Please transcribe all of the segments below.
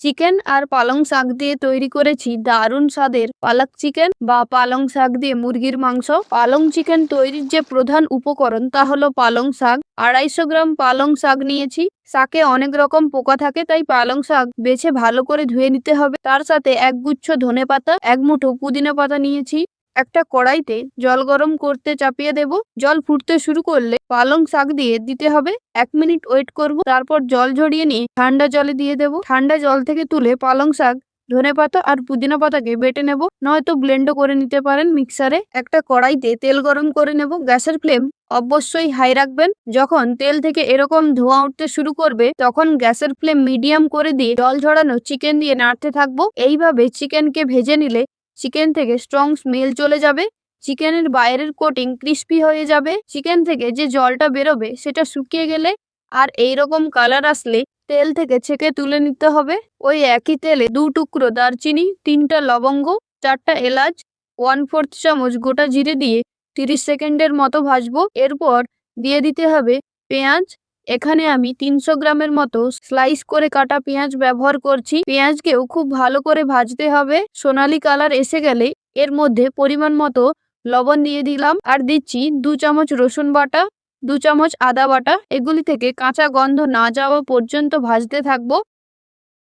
Chicken আর পালং শাক দিয়ে তৈরি করেছি দারুণ স্বাদের পালক চিকেন বা পালং শাক দিয়ে মুরগির মাংস। পালং চিকেন তৈরির যে প্রধান উপকরণ তা হলো পালং শাক। 250 গ্রাম পালং শাক নিয়েছি। শাকে অনেক রকম পোকা থাকে, তাই পালং শাক বেছে ভালো করে ধুয়ে নিতে হবে। তার সাথে এক গুচ্ছ ধনেপাতা, এক মুঠো পুদিনা পাতা নিয়েছি। একটা কড়াইতে জল গরম করতে চাপিয়ে দেব। জল ফুটতে শুরু করলে পালং শাক দিয়ে দিতে হবে। 1 মিনিট ওয়েট করব, তারপর জল ঝরিয়ে নিয়ে ঠান্ডা জলে দিয়ে দেব। ঠান্ডা জল থেকে তুলে পালং শাক, ধনেপাতা আর পুদিনা পাতাকে বেটে নেব, নয়তো ব্লেন্ডও করে নিতে পারেন মিক্সারে। একটা কড়াইতে তেল গরম করে নেব। গ্যাসের ফ্লেম অবশ্যই হাই রাখবেন। যখন তেল থেকে এরকম ধোঁয়া উঠতে শুরু করবে তখন গ্যাসের ফ্লেম মিডিয়াম করে দিয়ে জল ঝরানো চিকেন দিয়ে নাড়তে থাকবো। এইভাবে চিকেনকে ভেজে নিলে চিকেন থেকে স্ট্রং স্মেল চলে যাবে, চিকেনের বাইরের কোটিং ক্রিস্পি হয়ে যাবে। চিকেন থেকে যে জলটা বেরোবে সেটা শুকিয়ে গেলে আর এইরকম কালার আসলে তেল থেকে ছেঁকে তুলে নিতে হবে। ওই একই তেলে 2 টুকরো দারচিনি, 3টা লবঙ্গ, 4টা এলাচ, 1/4 চামচ গোটা জিরে দিয়ে 30 সেকেন্ডের মতো ভাজবো। এরপর দিয়ে দিতে হবে পেঁয়াজ। এখানে আমি 300 গ্রামের মতো স্লাইস করে কাটা পেঁয়াজ ব্যবহার করছি। পেঁয়াজকেও খুব ভালো করে ভাজতে হবে। সোনালী কালার এসে গেলে এর মধ্যে পরিমাণ মতো লবণ দিয়ে দিলাম আর দিচ্ছি 2 চামচ রসুন বাটা, 2 চামচ আদা বাটা। এগুলি থেকে কাঁচা গন্ধ না যাওয়া পর্যন্ত ভাজতে থাকবো।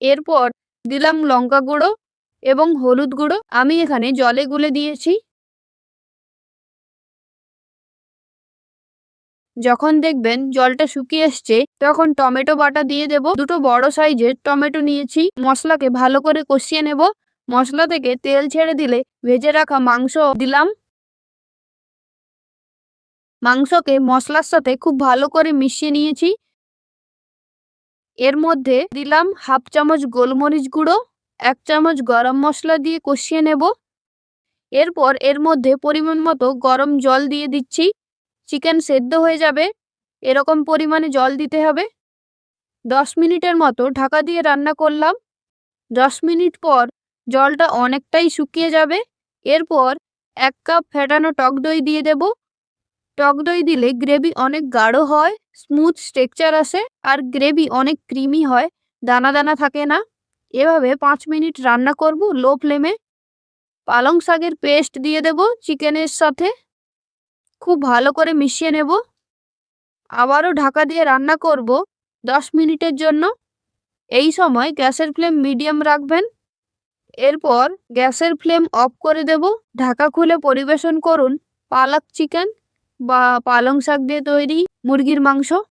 এরপর দিলাম লঙ্কা গুঁড়ো এবং হলুদ গুঁড়ো। আমি এখানে জলে গুলে দিয়েছি। যখন দেখবেন জলটা শুকিয়ে এসছে তখন টমেটো বাটা দিয়ে দেব। 2টো বড় সাইজের টমেটো নিয়েছি। মশলাকে ভালো করে কষিয়ে নেব। মশলা থেকে তেল ছেড়ে দিলে ভেজে রাখা মাংস দিলাম। মাংসকে মশলার সাথে খুব ভালো করে মিশিয়ে নিয়েছি। এর মধ্যে দিলাম 1/2 চামচ গোলমরিচ গুঁড়ো, 1 চামচ গরম মশলা দিয়ে কষিয়ে নেব। এরপর এর মধ্যে পরিমাণ মতো গরম জল দিয়ে দিচ্ছি। চিকেন সেদ্ধ হয়ে যাবে এরকম পরিমাণে জল দিতে হবে। 10 মিনিটের মতো ঢাকা দিয়ে রান্না করলাম। 10 মিনিট পর জলটা অনেকটাই শুকিয়ে যাবে। এরপর 1 কাপ ফেটানো টক দই দিয়ে দেব। টক দই দিলে গ্রেভি অনেক গাঢ় হয়, স্মুথ টেক্সচার আসে আর গ্রেভি অনেক ক্রিমি হয়, দানা দানা থাকে না। এভাবে 5 মিনিট রান্না করব লো ফ্লেমে। পালং শাকের পেস্ট দিয়ে দেব চিকেনের সাথে। খুব ভালো করে মিশিয়ে নেব। আবারও ঢাকা দিয়ে রান্না করব 10 মিনিটের জন্য। এই সময় গ্যাসের ফ্লেম মিডিয়াম রাখবেন। এরপর গ্যাসের ফ্লেম অফ করে দেব। ঢাকা খুলে পরিবেশন করুন পালক চিকেন বা পালং শাক দিয়ে তৈরি মুরগির মাংস।